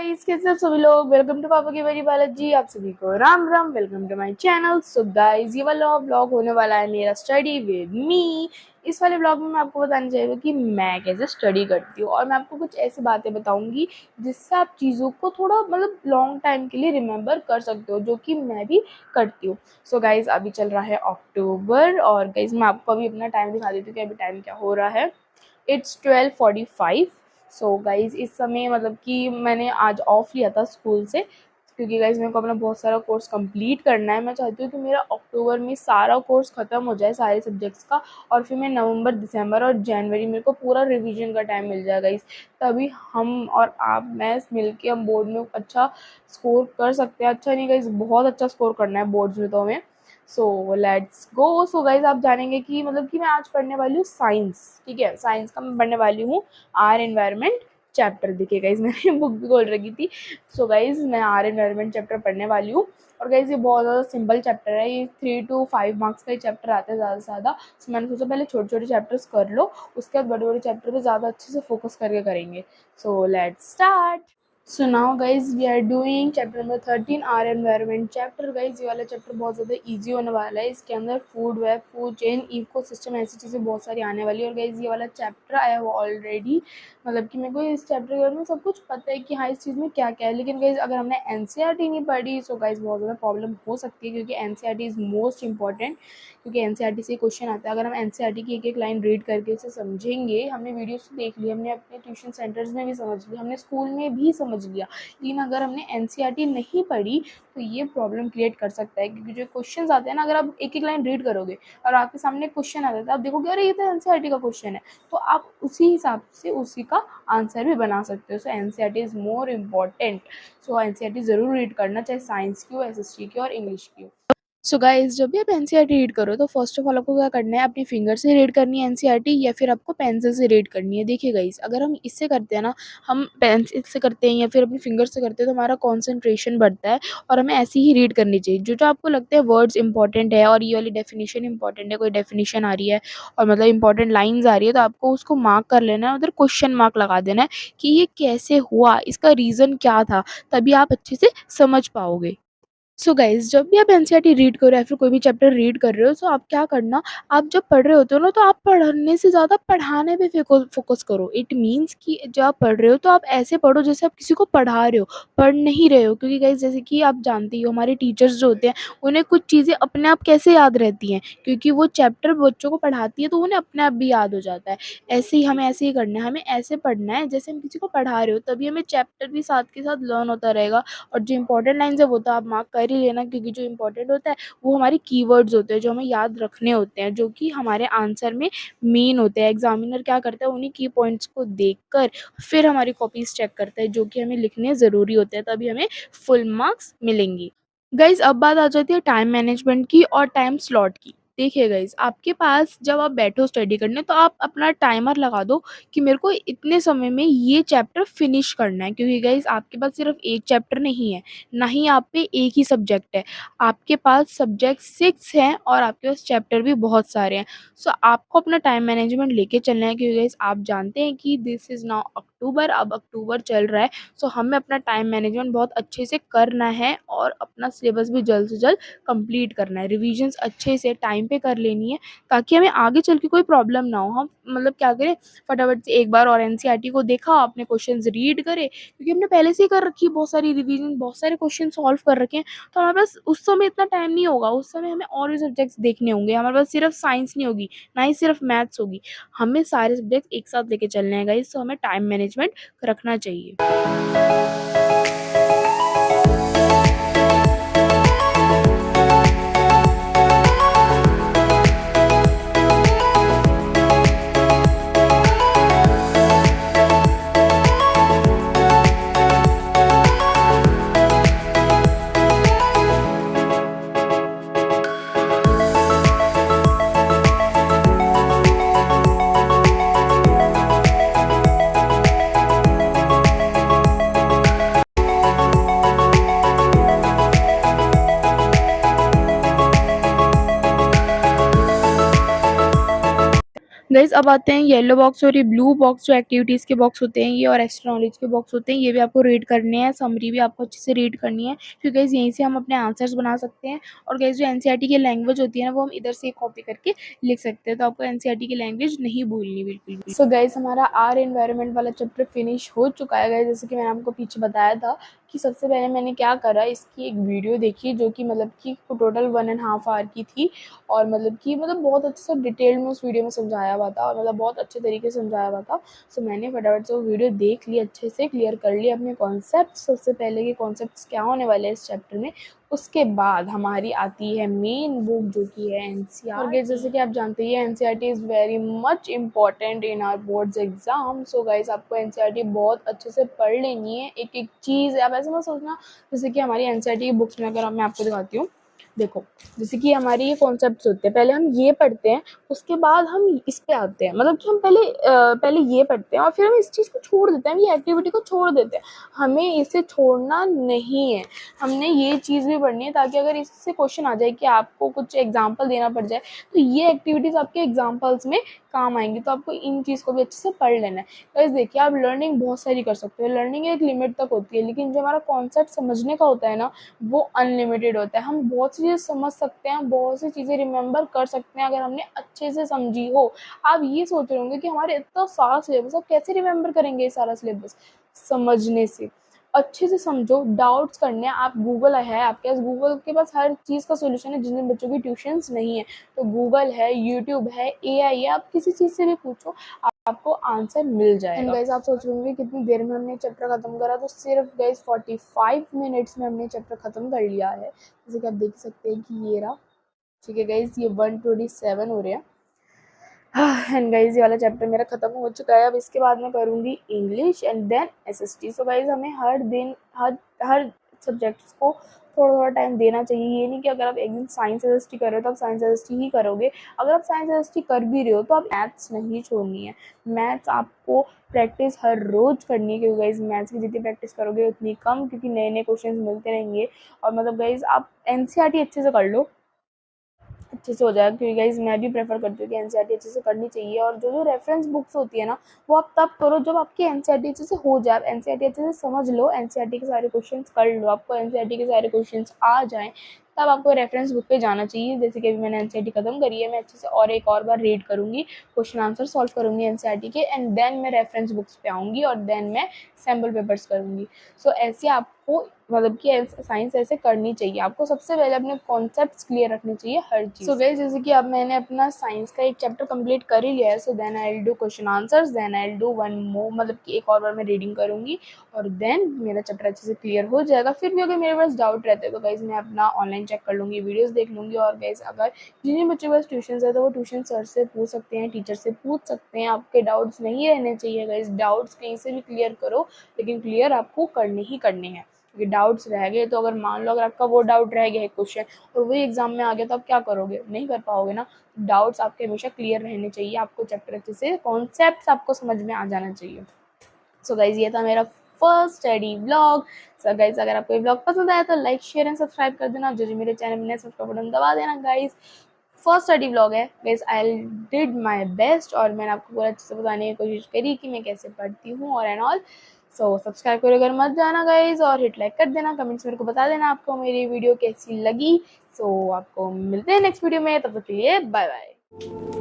Guys, कैसे हो सभी लोग। वेलकम टू पापा की बड़ी बालाजी। आप सभी को Ram Ram. Welcome to my channel. So guys, ये वाला व्लॉग होने वाला है मेरा स्टडी विद मी। इस वाले व्लॉग में मैं आपको बताने चाहिए कि मैं कैसे स्टडी करती हूँ और मैं आपको कुछ ऐसी बातें बताऊंगी जिससे आप चीज़ों को थोड़ा लॉन्ग टाइम के लिए रिमेंबर कर सकते हो, जो कि मैं भी करती हूँ। सो गाइस, अभी चल रहा है अक्टूबर और गाइस मैं आपको अभी अपना टाइम दिखा देती हूँ कि अभी टाइम क्या हो रहा है। इट्स 12:45। सो गाइज़, इस समय कि मैंने आज ऑफ लिया था स्कूल से, क्योंकि गाइज़ मेरे को अपना बहुत सारा कोर्स कंप्लीट करना है। मैं चाहती हूँ कि मेरा अक्टूबर में सारा कोर्स ख़त्म हो जाए, सारे सब्जेक्ट्स का, और फिर मैं नवंबर, दिसंबर और जनवरी मेरे को पूरा रिवीजन का टाइम मिल जाएगा गाइज़। तभी हम और आप, मैं मिल के हम बोर्ड में अच्छा स्कोर कर सकते हैं। अच्छा नहीं गाइज़, बहुत अच्छा स्कोर करना है बोर्ड्स में तो हमें। So let's go. So guys, आप जानेंगे कि कि मैं आज पढ़ने वाली हूँ साइंस। ठीक है, साइंस का मैं पढ़ने वाली हूँ आर एनवायरनमेंट चैप्टर। देखिए गाइज, मैंने बुक भी खोल रखी थी। सो गाइज, मैं आर एनवायरनमेंट चैप्टर पढ़ने वाली हूँ। और गाइज, ये बहुत ज़्यादा सिंपल चैप्टर है। ये 3 to 5 मार्क्स का ही चैप्टर आता है ज़्यादा से ज़्यादा। सो मैंने सोचा पहले छोटे छोटे चैप्टर्स कर लो, उसके बाद बड़े बड़े चैप्टर पे ज़्यादा अच्छे से फोकस करके करेंगे। So let's start. So now guys, we are doing chapter number 13, our environment chapter. Guys, ये वाला चैप्टर बहुत ज़्यादा इजी होने वाला है। इसके अंदर food web, food chain, ecosystem, ऐसी चीज़ें बहुत सारी आने वाली है। और गाइज, ये वाला चैप्टर आई हैव ऑलरेडी कि मेरे को इस चैप्टर के बारे में सब कुछ पता है कि हाँ, इस चीज़ में क्या क्या है। लेकिन गाइज, अगर हमने एनसीईआरटी नहीं पढ़ी सो गाइज बहुत ज़्यादा प्रॉब्लम हो सकती है, क्योंकि एनसीईआरटी इज़ मोस्ट इंपॉर्टेंट। क्योंकि एनसीईआरटी से क्वेश्चन आता है। अगर हम एनसीईआरटी की एक एक लाइन रीड करके इसे समझेंगे, हमने वीडियोस तो देख ली, हमने अपने ट्यूशन सेंटर्स में भी समझ लिया, हमने स्कूल में भी समझ लिया, लेकिन अगर हमने एनसीईआरटी नहीं पढ़ी तो ये प्रॉब्लम क्रिएट कर सकता है। क्योंकि जो क्वेश्चंस आते हैं ना, अगर आप एक एक लाइन रीड करोगे और आपके सामने क्वेश्चन आता है तो आप देखोगे अरे ये तो एनसीईआरटी का क्वेश्चन है, तो आप उसी हिसाब से उसी का आंसर भी बना सकते हो। So NCERT is more important. So NCERT ज़रूर रीड करना, चाहे साइंस की हो, एसएसटी की और इंग्लिश की हो। सो गाइस, जब भी आप एनसीईआरटी रीड करो तो फर्स्ट ऑफ ऑल आपको क्या करना है, अपनी फिंगर से रीड करनी है एनसीईआरटी, या फिर आपको पेंसिल से रीड करनी है। देखिए गाइस, अगर हम इससे करते हैं ना, हम पेंसिल से करते हैं या फिर अपनी फिंगर से करते हैं, तो हमारा कंसंट्रेशन बढ़ता है और हमें ऐसी ही रीड करनी चाहिए। जो जो आपको लगता है वर्ड्स इंपॉर्टेंट है और ये वाली डेफिनेशन इंपॉर्टेंट है, कोई डेफिनेशन आ रही है और इंपॉर्टेंट लाइन्स आ रही है, तो आपको उसको मार्क कर लेना है, उधर क्वेश्चन मार्क लगा देना है कि ये कैसे हुआ, इसका रीज़न क्या था, तभी आप अच्छे से समझ पाओगे। सो गाइज, जब भी आप एनसीईआरटी रीड करो या फिर कोई भी चैप्टर रीड कर रहे हो, तो आप क्या करना, आप जब पढ़ रहे होते हो ना, तो आप पढ़ने से ज़्यादा पढ़ाने पे फोकस करो। इट मीन्स कि जब आप पढ़ रहे हो तो आप ऐसे पढ़ो जैसे आप किसी को पढ़ा रहे हो, पढ़ नहीं रहे हो। क्योंकि गाइज, जैसे कि आप जानते ही हो, हमारे टीचर्स जो होते हैं उन्हें कुछ चीज़ें अपने आप कैसे याद रहती हैं, क्योंकि वो चैप्टर बच्चों को पढ़ाती है तो उन्हें अपने आप भी याद हो जाता है। ऐसे ही हमें ऐसे ही करना है, हमें ऐसे पढ़ना है जैसे हम किसी को पढ़ा रहे हो, तभी हमें चैप्टर भी साथ के साथ लर्न होता रहेगा। और जो इंपॉर्टेंट लाइन्स है वो तो आप मार्क कर ही लेना, क्योंकि जो इंपॉर्टेंट होता है वो हमारे कीवर्ड्स होते हैं, जो हमें याद रखने होते हैं, जो कि हमारे आंसर में मेन होते हैं। एग्जामिनर क्या करता है, उन्हीं की पॉइंट्स को देखकर फिर हमारी कॉपीज चेक करता है, जो कि हमें लिखने ज़रूरी होते हैं, तभी हमें फुल मार्क्स मिलेंगे। गाइज, अब बात आ जाती है टाइम मैनेजमेंट की और टाइम स्लॉट की। देखिए गाइज, आपके पास जब आप बैठो स्टडी करने, तो आप अपना टाइमर लगा दो कि मेरे को इतने समय में ये चैप्टर फिनिश करना है। क्योंकि गाइज, आपके पास सिर्फ एक चैप्टर नहीं है, ना ही आप पे एक ही सब्जेक्ट है, आपके पास सब्जेक्ट 6 हैं और आपके पास चैप्टर भी बहुत सारे हैं। सो आपको अपना टाइम मैनेजमेंट लेके चलना है, क्योंकि गाइज आप जानते हैं कि दिस इज़ नाउ अक्टूबर, अब अक्टूबर चल रहा है। सो हमें अपना टाइम मैनेजमेंट बहुत अच्छे से करना है और अपना सिलेबस भी जल्द से जल्द कंप्लीट करना है। रिविजन्स अच्छे से टाइम पे कर लेनी है, ताकि हमें आगे चल के कोई प्रॉब्लम ना हो। हम क्या करें, फटाफट से एक बार और एनसीईआरटी को देखा, अपने क्वेश्चंस रीड करे, क्योंकि हमने पहले से ही कर रखी है बहुत सारी रिवीजन, बहुत सारे क्वेश्चन सॉल्व कर रखे हैं। तो हमारे पास उस समय इतना टाइम नहीं होगा, उस समय हमें और भी सब्जेक्ट्स देखने होंगे, हमारे पास सिर्फ साइंस नहीं होगी, ना ही सिर्फ मैथ्स होगी, हमें सारे सब्जेक्ट एक साथ लेके चलने हैं गाइस। तो हमें टाइम मैनेजमेंट रखना चाहिए। गाइस अब आते हैं येलो बॉक्स और ये ब्लू बॉक्स, जो एक्टिविटीज़ के बॉक्स होते हैं ये और एक्स्ट्रा नॉलेज के बॉक्स होते हैं, ये भी आपको रीड करने हैं, समरी भी आपको अच्छे से रीड करनी है, क्योंकि गाइस यहीं से हम अपने आंसर्स बना सकते हैं। और गाइस जो एनसीईआरटी की लैंग्वेज होती है ना, वो हम इधर से कॉपी करके लिख सकते हैं, तो आपको एनसीईआरटी की लैंग्वेज नहीं भूलनी बिल्कुल भी। सो गाइस हमारा आर एनवायरनमेंट वाला चैप्टर फिनिश हो चुका है गाइस। जैसे कि मैंने आपको पीछे बताया था कि सबसे पहले मैंने क्या करा, इसकी एक वीडियो देखी जो कि मतलब कि टोटल 1.5 आवर की थी, और मतलब बहुत अच्छे से डिटेल में उस वीडियो में समझाया हुआ था, और मतलब बहुत अच्छे तरीके से समझाया हुआ था। सो मैंने फटाफट से वो वीडियो देख ली, अच्छे से क्लियर कर लिया अपने कॉन्सेप्ट, सबसे पहले के कॉन्सेप्ट्स क्या होने वाले हैं इस चैप्टर में। उसके बाद हमारी आती है मेन बुक जो कि है एनसीईआरटी। और गाइस जैसे कि आप जानते हैं NCERT is very much important in our boards exam. So guys आपको एनसीईआरटी बहुत अच्छे से पढ़ लेनी है, एक एक चीज़। आप ऐसे मत सोचना, जैसे कि हमारी एनसीईआरटी की बुक्स में अगर मैं आपको दिखाती हूँ, देखो जैसे कि हमारी ये कॉन्सेप्ट्स होते हैं, पहले हम ये पढ़ते हैं, उसके बाद हम इस पे आते हैं, मतलब कि हम पहले ये पढ़ते हैं और फिर हम इस चीज़ को छोड़ देते हैं, हम ये एक्टिविटी को छोड़ देते हैं। हमें इसे छोड़ना नहीं है, हमने ये चीज़ भी पढ़नी है, ताकि अगर इससे क्वेश्चन आ जाए कि आपको कुछ एग्जाम्पल देना पड़ जाए, तो ये एक्टिविटीज़ आपके एग्जाम्पल्स में काम आएंगी। तो आपको इन चीज़ को भी अच्छे से पढ़ लेना है। गाइस देखिए, आप लर्निंग बहुत सारी कर सकते हो, लर्निंग एक लिमिट तक होती है, लेकिन जो हमारा कॉन्सेप्ट समझने का होता है ना, वो अनलिमिटेड होता है। हम बहुत सी चीज़ें समझ सकते हैं, बहुत सी चीज़ें रिमेंबर कर सकते हैं अगर हमने अच्छे से समझी हो। आप ये सोच रहे होंगे कि हमारे इतना सारा सिलेबस, आप कैसे रिमेंबर करेंगे ये सारा सिलेबस? समझने से। अच्छे से समझो, डाउट्स करने हैं, आप गूगल है आपके पास, गूगल के पास हर चीज़ का सोल्यूशन है। जिन जिन बच्चों की ट्यूशन्स नहीं है, तो गूगल है, यूट्यूब है, एआई है, आप किसी चीज़ से भी पूछो, आपको आंसर मिल जाएगा। एंड गाइस आप सोच रहे होंगे कितनी देर में हमने चैप्टर खत्म करा, तो सिर्फ गाइस 45 मिनट्स में हमने चैप्टर खत्म कर लिया है। जैसे कि आप देख सकते हैं कि ये रहा, ठीक है गाइस, ये 127 हो रहे हैं। एंड गाइस ये वाला चैप्टर मेरा खत्म हो चुका है। अब इसके बाद मैं करूँगी English and then SST. So guys हमें हर दिन हर सब्जेक्ट्स को थोड़ा थोड़ा टाइम देना चाहिए। ये नहीं कि अगर आप एक दिन साइंस एसएसटी कर रहे हो तो आप साइंस एसएसटी ही करोगे। अगर आप साइंस एसएसटी कर भी रहे हो तो आप मैथ्स नहीं छोड़नी है। मैथ्स आपको प्रैक्टिस हर रोज़ करनी है, क्योंकि गाइस मैथ्स की जितनी प्रैक्टिस करोगे उतनी कम, क्योंकि नए नए क्वेश्चन मिलते रहेंगे। और मतलब गाइस आप एनसीईआरटी अच्छे से कर लो, अच्छे से हो जाएगा, क्योंकि गाइस मैं भी प्रेफर करती हूँ कि एनसीईआरटी अच्छे से करनी चाहिए। और जो जो रेफरेंस बुक्स होती है ना, वो आप तब करो जब आपकी एनसीईआरटी अच्छे से हो जाए। आप एनसीईआरटी अच्छे से समझ लो, एनसीईआरटी के सारे क्वेश्चंस कर लो, आपको एनसीईआरटी के सारे क्वेश्चंस आ जाएं, तब आपको रेफरेंस बुक पे जाना चाहिए। जैसे कि अभी मैंने एनसीईआरटी खत्म करी है, मैं अच्छे से और एक और बार रीड करूँगी, क्वेश्चन आंसर सॉल्व करूँगी एनसीईआरटी के, एंड देन मैं रेफरेंस बुक्स पे आऊँगी, और देन मैं सैम्पल पेपर्स करूँगी। सो ऐसे आपको मतलब कि साइंस ऐसे करनी चाहिए। आपको सबसे पहले अपने कॉन्सेप्ट्स क्लियर रखने चाहिए हर चीज़। सो गाइस जैसे कि अब मैंने अपना साइंस का एक चैप्टर कंप्लीट कर ही लिया है, so then I will do question answers, then I will do one more, मतलब कि एक और बार मैं रीडिंग करूँगी, और देन मेरा चैप्टर अच्छे से क्लियर हो जाएगा। फिर भी अगर मेरे पास डाउट रहते हैं तो गाइस मैं अपना ऑनलाइन चेक कर लूँगी, वीडियोज़ देख लूँगी। और गाइस अगर जिन बच्चों के पास ट्यूशन है तो वो ट्यूशन सर से पूछ सकते हैं, टीचर से पूछ सकते हैं। आपके डाउट्स नहीं रहने चाहिए गाइस, डाउट्स कहीं से भी क्लियर करो, लेकिन क्लियर आपको करने ही करने हैं। क्योंकि डाउट्स रह गए तो अगर मान लो अगर आपका वो डाउट रह गया है क्वेश्चन और वही एग्जाम में आ गया, तो आप क्या करोगे? नहीं कर पाओगे ना। डाउट्स आपके हमेशा क्लियर रहने चाहिए, आपको चैप्टर अच्छे से कॉन्सेप्ट्स आपको समझ में आ जाना चाहिए। सो गाइज ये था मेरा first study vlog. So guys अगर आपको ये व्लॉग पसंद आया तो लाइक शेयर एंड सब्सक्राइब कर देना। जो मेरे चैनल में सब्सक्राइब बटन दबा देना गाइज। फर्स्ट स्टडी व्लॉग है guys, I did my best, और मैंने आपको पूरा अच्छे से बताने की कोशिश करी कि मैं कैसे पढ़ती हूँ और एंड ऑल। सो सब्सक्राइब करो अगर मत जाना गाइज, और हिट लाइक कर देना, कमेंट्स मेरे को बता देना आपको मेरी वीडियो कैसी लगी। सो आपको मिलते हैं नेक्स्ट वीडियो में, तब तक के लिए बाय बाय।